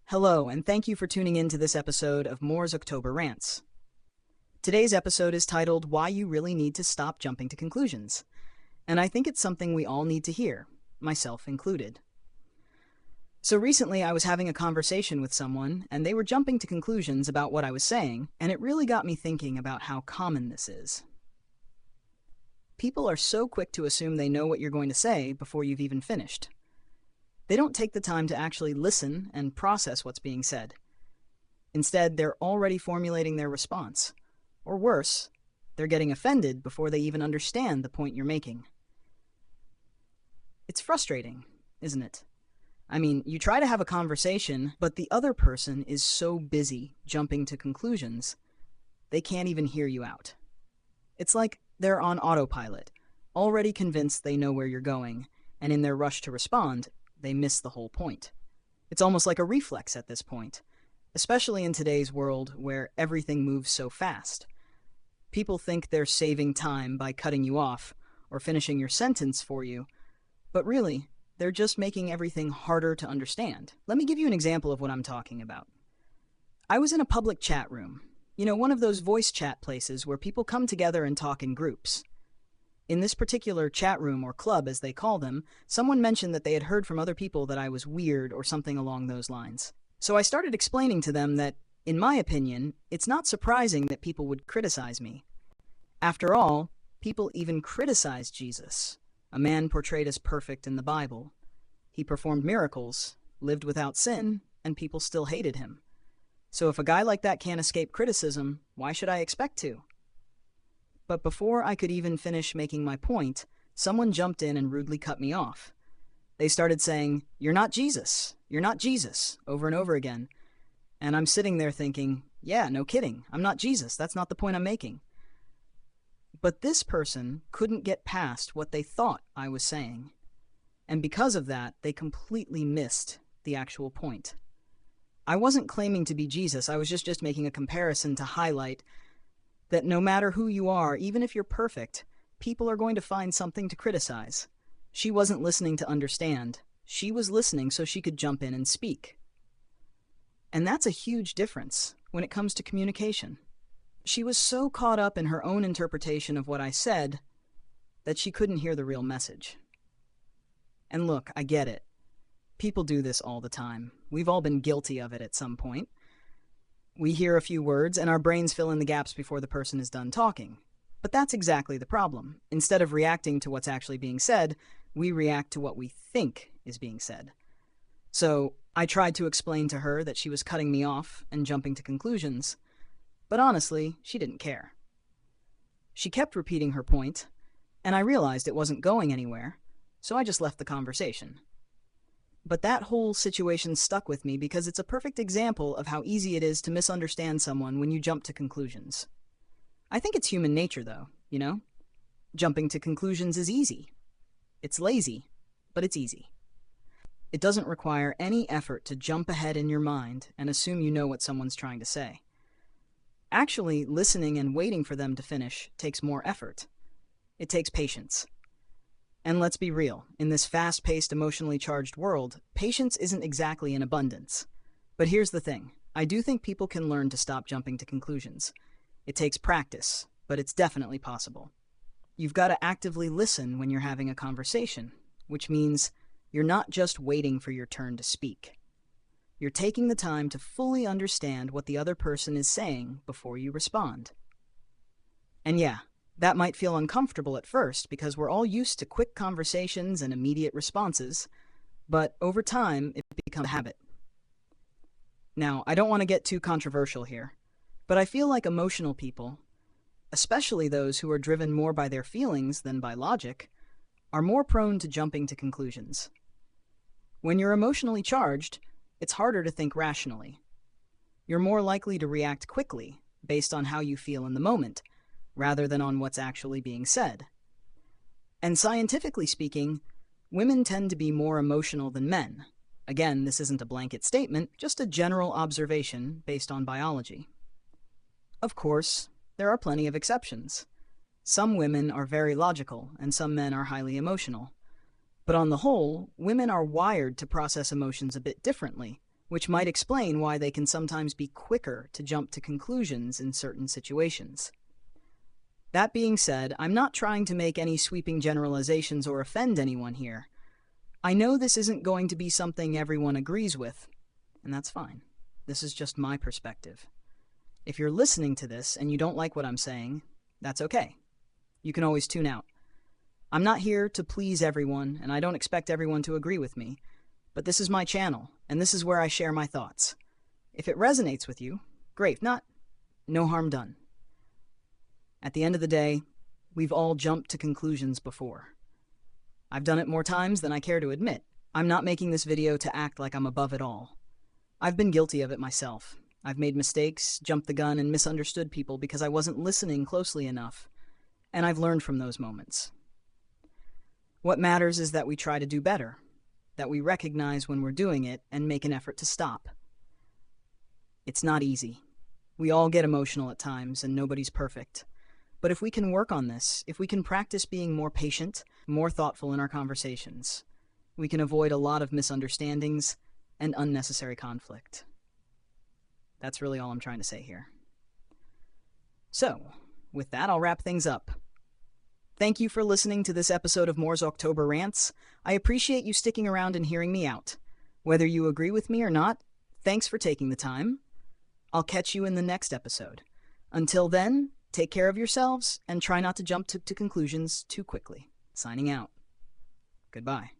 Hello, and thank you for tuning in to this episode of Moore's October Rants. Today's episode is titled Why You Really Need to Stop Jumping to Conclusions, and I think it's something we all need to hear, myself included. So recently I was having a conversation with someone, and they were jumping to conclusions about what I was saying, and it really got me thinking about how common this is. People are so quick to assume they know what you're going to say before you've even finished. They don't take the time to actually listen and process what's being said. Instead, they're already formulating their response. Or worse, they're getting offended before they even understand the point you're making. It's frustrating, isn't it? I mean, you try to have a conversation, but the other person is so busy jumping to conclusions, they can't even hear you out. It's like they're on autopilot, already convinced they know where you're going, and in their rush to respond, they miss the whole point. It's almost like a reflex at this point, especially in today's world where everything moves so fast. People think they're saving time by cutting you off or finishing your sentence for you, but really, they're just making everything harder to understand. Let me give you an example of what I'm talking about. I was in a public chat room, one of those voice chat places where people come together and talk in groups. In this particular chat room, or club as they call them, someone mentioned that they had heard from other people that I was weird or something along those lines. So I started explaining to them that, in my opinion, it's not surprising that people would criticize me. After all, people even criticized Jesus, a man portrayed as perfect in the Bible. He performed miracles, lived without sin, and people still hated him. So if a guy like that can't escape criticism, why should I expect to? But before I could even finish making my point, someone jumped in and rudely cut me off. They started saying, "You're not Jesus. You're not Jesus," over and over again. And I'm sitting there thinking, yeah, no kidding. I'm not Jesus. That's not the point I'm making. But this person couldn't get past what they thought I was saying. And because of that, they completely missed the actual point. I wasn't claiming to be Jesus. I was just making a comparison to highlight that no matter who you are, even if you're perfect, people are going to find something to criticize. She wasn't listening to understand. She was listening so she could jump in and speak. And that's a huge difference when it comes to communication. She was so caught up in her own interpretation of what I said that she couldn't hear the real message. And look, I get it. People do this all the time. We've all been guilty of it at some point. We hear a few words and our brains fill in the gaps before the person is done talking. But that's exactly the problem. Instead of reacting to what's actually being said, we react to what we think is being said. So I tried to explain to her that she was cutting me off and jumping to conclusions, but honestly, she didn't care. She kept repeating her point, and I realized it wasn't going anywhere, so I just left the conversation. But that whole situation stuck with me because it's a perfect example of how easy it is to misunderstand someone when you jump to conclusions. I think it's human nature, though, Jumping to conclusions is easy. It's lazy, but it's easy. It doesn't require any effort to jump ahead in your mind and assume you know what someone's trying to say. Actually, listening and waiting for them to finish takes more effort. It takes patience. And let's be real, in this fast-paced, emotionally charged world, patience isn't exactly in abundance. But here's the thing. I do think people can learn to stop jumping to conclusions. It takes practice, but it's definitely possible. You've got to actively listen when you're having a conversation, which means you're not just waiting for your turn to speak. You're taking the time to fully understand what the other person is saying before you respond. And yeah, that might feel uncomfortable at first because we're all used to quick conversations and immediate responses, but over time, it becomes a habit. Now, I don't want to get too controversial here, but I feel like emotional people, especially those who are driven more by their feelings than by logic, are more prone to jumping to conclusions. When you're emotionally charged, it's harder to think rationally. You're more likely to react quickly based on how you feel in the moment, rather than on what's actually being said. And scientifically speaking, women tend to be more emotional than men. Again, this isn't a blanket statement, just a general observation based on biology. Of course, there are plenty of exceptions. Some women are very logical, and some men are highly emotional. But on the whole, women are wired to process emotions a bit differently, which might explain why they can sometimes be quicker to jump to conclusions in certain situations. That being said, I'm not trying to make any sweeping generalizations or offend anyone here. I know this isn't going to be something everyone agrees with, and that's fine. This is just my perspective. If you're listening to this and you don't like what I'm saying, that's okay. You can always tune out. I'm not here to please everyone, and I don't expect everyone to agree with me, but this is my channel, and this is where I share my thoughts. If it resonates with you, great. If not, no harm done. At the end of the day, we've all jumped to conclusions before. I've done it more times than I care to admit. I'm not making this video to act like I'm above it all. I've been guilty of it myself. I've made mistakes, jumped the gun, and misunderstood people because I wasn't listening closely enough, and I've learned from those moments. What matters is that we try to do better, that we recognize when we're doing it and make an effort to stop. It's not easy. We all get emotional at times, and nobody's perfect. But if we can work on this, if we can practice being more patient, more thoughtful in our conversations, we can avoid a lot of misunderstandings and unnecessary conflict. That's really all I'm trying to say here. So, with that, I'll wrap things up. Thank you for listening to this episode of Moore's October Rants. I appreciate you sticking around and hearing me out. Whether you agree with me or not, thanks for taking the time. I'll catch you in the next episode. Until then, take care of yourselves and try not to jump to conclusions too quickly. Signing out. Goodbye.